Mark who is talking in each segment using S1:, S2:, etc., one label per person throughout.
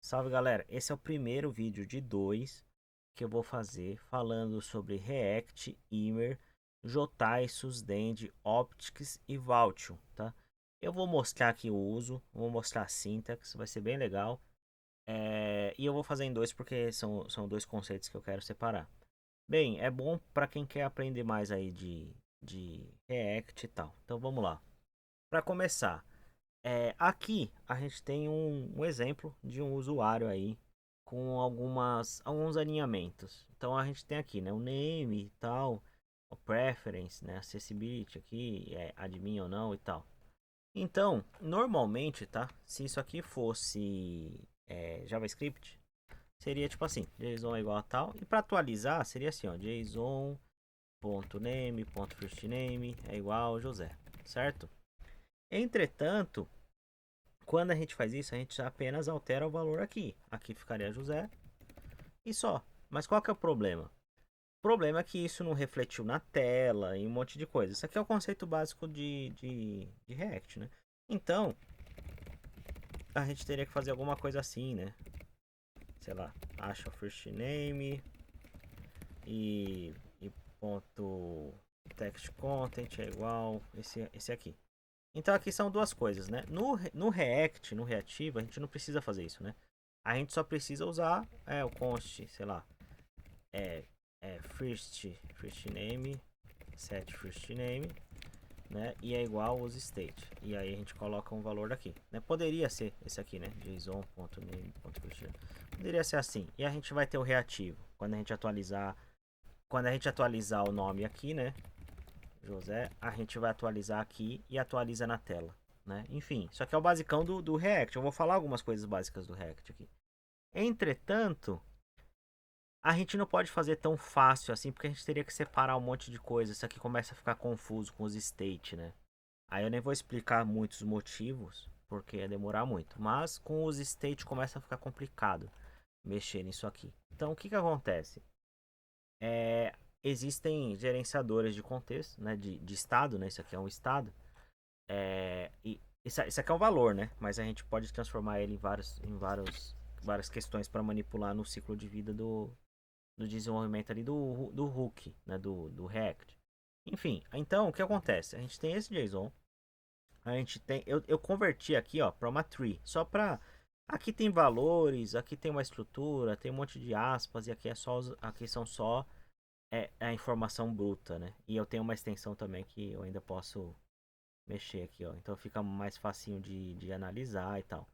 S1: Salve galera, esse é o primeiro vídeo de dois que eu vou fazer falando sobre React, Immer, Jotai, Susdend, Optics e Vaultion, tá? Eu vou mostrar aqui o uso, vou mostrar a sintaxe, vai ser bem legal. E eu vou fazer em dois porque são dois conceitos que eu quero separar. Bem, é bom para quem quer aprender mais aí de React e tal. Então vamos lá. Para começar, aqui a gente tem um exemplo de um usuário aí com alguns alinhamentos. Então a gente tem aqui, né, o name e tal, o preference, né, accessibility aqui, admin ou não e tal. Então, normalmente, tá? Se isso aqui fosse JavaScript, seria tipo assim, JSON é igual a tal. E para atualizar, seria assim, ó, JSON.name.firstname é igual a José, certo? Entretanto, quando a gente faz isso, a gente apenas altera o valor aqui. Aqui ficaria José e só. Mas qual que é o problema? O problema é que isso não refletiu na tela e um monte de coisa. Isso aqui é o conceito básico de React, né? Então, a gente teria que fazer alguma coisa assim, né? Sei lá, acha o first name e ponto text content é igual esse aqui. Então aqui são duas coisas, né? No React, no Reativo, a gente não precisa fazer isso, né? A gente só precisa usar o const, sei lá, é, first name, set first name, né? E é igual os state. E aí a gente coloca um valor daqui, né? Poderia ser esse aqui, né? JSON.name.first. Poderia ser assim. E a gente vai ter o reativo quando a gente atualizar o nome aqui, né? José, a gente vai atualizar aqui e atualiza na tela, né? Enfim, isso aqui é o basicão do React. Eu vou falar algumas coisas básicas do React aqui. Entretanto, a gente não pode fazer tão fácil assim, porque a gente teria que separar um monte de coisas. Isso aqui começa a ficar confuso com os state, né? Aí eu nem vou explicar muitos motivos, porque ia demorar muito. Mas com os state começa a ficar complicado mexer nisso aqui. Então o que que acontece? É, existem gerenciadores de contexto, né? De estado, né? Isso aqui é um estado. E isso aqui é um valor, né? Mas a gente pode transformar ele várias questões para manipular no ciclo de vida do desenvolvimento ali do Hook, né? Do React. Enfim, então o que acontece? A gente tem esse JSON, a gente tem, eu converti aqui, ó, para uma tree, só para aqui tem valores, aqui tem uma estrutura, tem um monte de aspas e aqui são só a informação bruta, né? E eu tenho uma extensão também que eu ainda posso mexer aqui, ó. Então fica mais facinho de analisar e tal.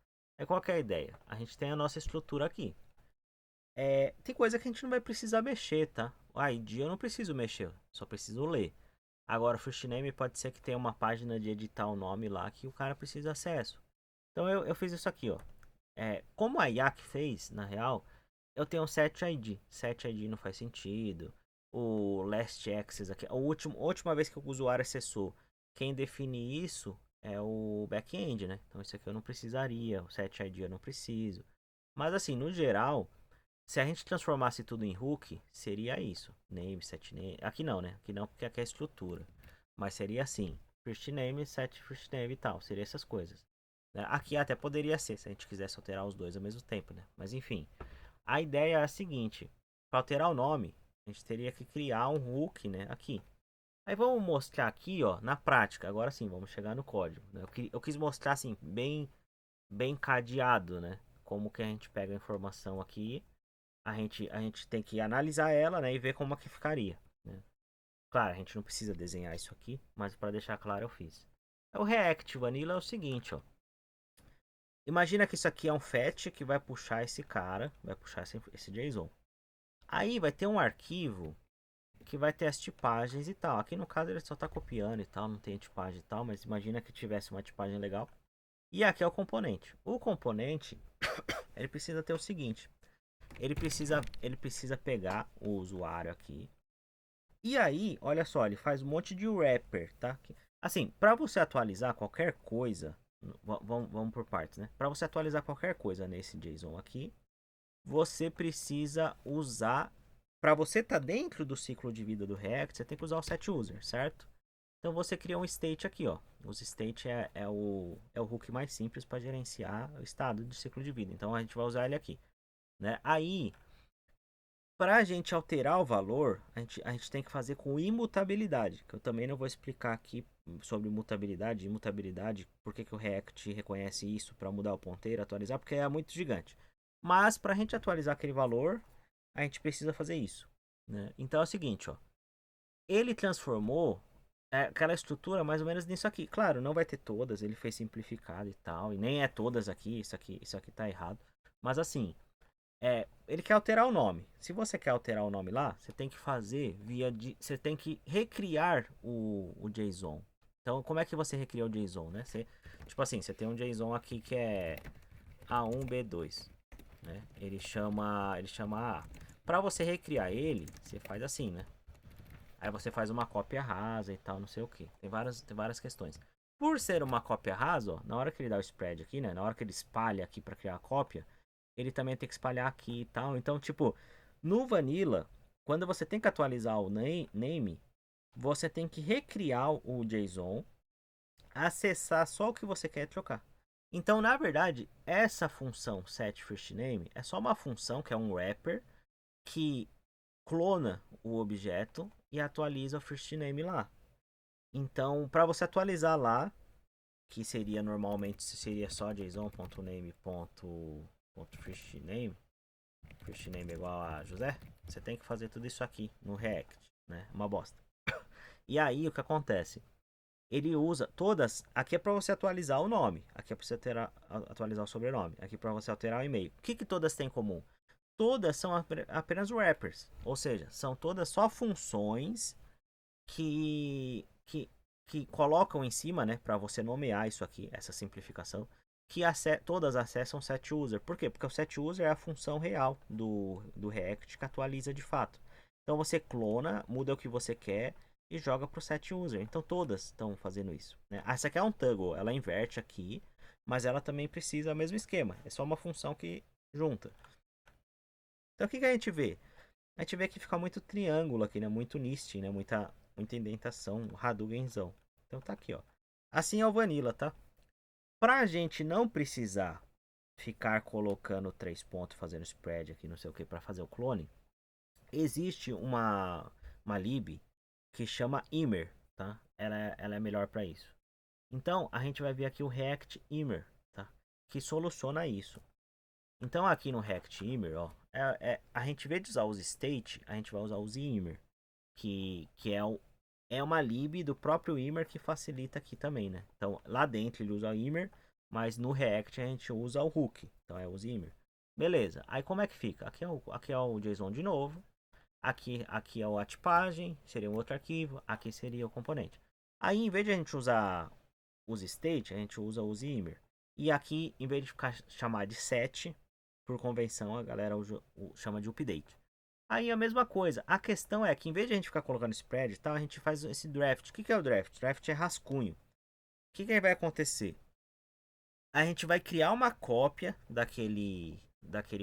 S1: Qual que é a ideia? A gente tem a nossa estrutura aqui. Tem coisa que a gente não vai precisar mexer, tá? O ID eu não preciso mexer, só preciso ler. Agora, o first name pode ser que tenha uma página de editar o nome lá que o cara precisa acesso. Então eu fiz isso aqui, ó. Como a Yak fez, na real, eu tenho um set ID. Set ID não faz sentido. O last access aqui, a última vez que o usuário acessou, quem define isso é o back-end, né? Então isso aqui eu não precisaria. O set ID eu não preciso. Mas assim, no geral, se a gente transformasse tudo em hook, seria isso. Name, set name. Aqui não, né? Aqui não, porque aqui é a estrutura. Mas seria assim: first name, set first name e tal. Seria essas coisas. Né? Aqui até poderia ser, se a gente quisesse alterar os dois ao mesmo tempo, né? Mas enfim. A ideia é a seguinte: para alterar o nome, a gente teria que criar um hook, né? Aqui. Aí vamos mostrar aqui, ó, na prática. Agora sim, vamos chegar no código. Né? Eu quis mostrar assim, bem cadeado, né? Como que a gente pega a informação aqui, a gente tem que analisar ela, né, e ver como é que ficaria, né? Claro, a gente não precisa desenhar isso aqui, mas para deixar claro eu fiz. O React Vanilla é o seguinte, ó. Imagina que isso aqui é um fetch que vai puxar esse cara, vai puxar esse JSON. Aí vai ter um arquivo que vai ter as tipagens e tal. Aqui no caso ele só está copiando e tal, não tem tipagem e tal, mas imagina que tivesse uma tipagem legal. E aqui é o componente. O componente, ele precisa ter o seguinte: ele precisa pegar o usuário aqui. E aí, olha só, ele faz um monte de wrapper, tá? Assim, para você atualizar qualquer coisa, vamos por partes, né? Para você atualizar qualquer coisa nesse JSON aqui, você precisa usar. Para você estar dentro do ciclo de vida do React, você tem que usar o setUser, certo? Então você cria um state aqui, ó. Os state é o hook mais simples para gerenciar o estado de ciclo de vida. Então a gente vai usar ele aqui, né? Aí, para a gente alterar o valor, a gente tem que fazer com imutabilidade, que eu também não vou explicar aqui sobre mutabilidade, imutabilidade, por que o React reconhece isso para mudar o ponteiro, atualizar, porque é muito gigante. Mas para a gente atualizar aquele valor, a gente precisa fazer isso, né? Então é o seguinte, ó. Ele transformou aquela estrutura mais ou menos nisso aqui. Claro, não vai ter todas, ele fez simplificado e tal, e nem é todas aqui, isso aqui tá errado. Mas assim, ele quer alterar o nome. Se você quer alterar o nome lá, você tem que fazer você tem que recriar o JSON. Então, como é que você recria o JSON, né? Tipo assim, você tem um JSON aqui que é A1B2, né? Ele chama A. Para você recriar ele, você faz assim, né? Aí você faz uma cópia rasa e tal, não sei o que. Tem várias questões. Por ser uma cópia rasa, ó, na hora que ele dá o spread aqui, né? Na hora que ele espalha aqui para criar a cópia, ele também tem que espalhar aqui e tal. Então, tipo, no Vanilla, quando você tem que atualizar o name, você tem que recriar o JSON, acessar só o que você quer trocar. Então, na verdade, essa função setFirstName é só uma função que é um wrapper que clona o objeto e atualiza o firstName lá. Então, para você atualizar lá, que seria normalmente seria só json.name.firstName, firstName igual a José, você tem que fazer tudo isso aqui no React, né? Uma bosta. E aí o que acontece? Ele usa todas. Aqui é para você atualizar o nome, aqui é para você atualizar o sobrenome, aqui é para você alterar o e-mail. O que todas têm em comum? Todas são apenas wrappers, ou seja, são todas só funções que colocam em cima, né, para você nomear isso aqui, essa simplificação, que todas acessam o setUser. Por quê? Porque o setUser é a função real do React que atualiza de fato. Então você clona, muda o que você quer e joga para o setUser. Então todas estão fazendo isso, né? Essa aqui é um toggle, ela inverte aqui, mas ela também precisa do mesmo esquema. É só uma função que junta. Então o que a gente vê? A gente vê que fica muito triângulo aqui, né? Muito nesting, né? Muita indentação, Hadoukenzão. Então tá aqui, ó. Assim é o Vanilla, tá? Pra gente não precisar ficar colocando 3 pontos, fazendo spread aqui, não sei o que, para fazer o clone, existe uma lib que chama Immer, tá? Ela é melhor para isso. Então a gente vai ver aqui o React Immer, tá? Que soluciona isso. Então aqui no React Immer, ó, a gente, em vez de usar os state, a gente vai usar os Immer, que é uma lib do próprio Immer que facilita aqui também, né? Então lá dentro ele usa o Immer, mas no React a gente usa o hook, então é os Immer. Beleza, aí como é que fica? Aqui é o JSON de novo, aqui é a tipagem, seria um outro arquivo, aqui seria o componente. Aí em vez de a gente usar os state, a gente usa os Immer. E aqui, em vez de chamar de set, por convenção, a galera chama de update. Aí a mesma coisa. A questão é que em vez de a gente ficar colocando spread e tal, a gente faz esse draft. O que é o draft? Draft é rascunho. O que vai acontecer? A gente vai criar uma cópia daquele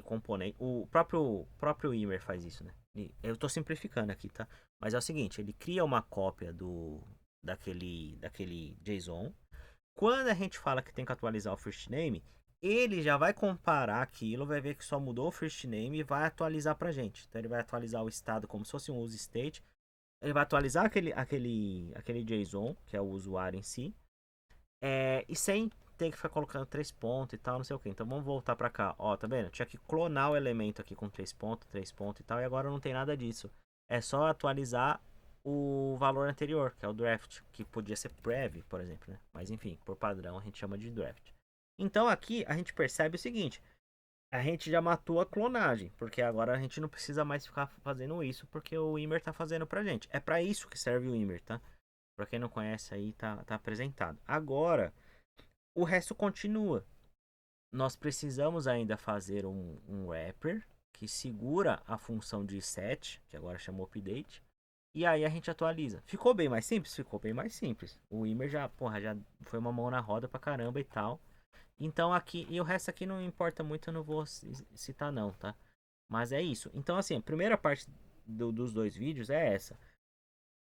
S1: componente. O próprio Yammer faz isso, né? Eu estou simplificando aqui, tá? Mas é o seguinte, ele cria uma cópia daquele JSON. Quando a gente fala que tem que atualizar o first name, ele já vai comparar aquilo, vai ver que só mudou o first name e vai atualizar pra gente. Então ele vai atualizar o estado como se fosse um use state. Ele vai atualizar aquele JSON, que é o usuário em si. E sem ter que ficar colocando 3 pontos e tal, não sei o que. Então vamos voltar pra cá. Ó, tá vendo? Tinha que clonar o elemento aqui com 3 pontos e tal. E agora não tem nada disso. É só atualizar o valor anterior, que é o draft, que podia ser prev, por exemplo, né? Mas enfim, por padrão a gente chama de draft. Então aqui a gente percebe o seguinte: a gente já matou a clonagem, porque agora a gente não precisa mais ficar fazendo isso, porque o Immer tá fazendo pra gente. É para isso que serve o Immer, tá? Pra quem não conhece aí, tá apresentado. Agora, o resto continua. Nós precisamos ainda fazer um wrapper que segura a função de set, que agora chama update, e aí a gente atualiza. Ficou bem mais simples? Ficou bem mais simples. O Immer já foi uma mão na roda pra caramba e tal. Então aqui, e o resto aqui não importa muito, eu não vou citar não, tá? Mas é isso. Então assim, a primeira parte dos dois vídeos é essa.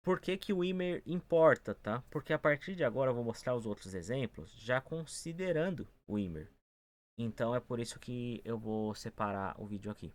S1: Por que que o Ymer importa, tá? Porque a partir de agora eu vou mostrar os outros exemplos já considerando o Ymer. Então é por isso que eu vou separar o vídeo aqui.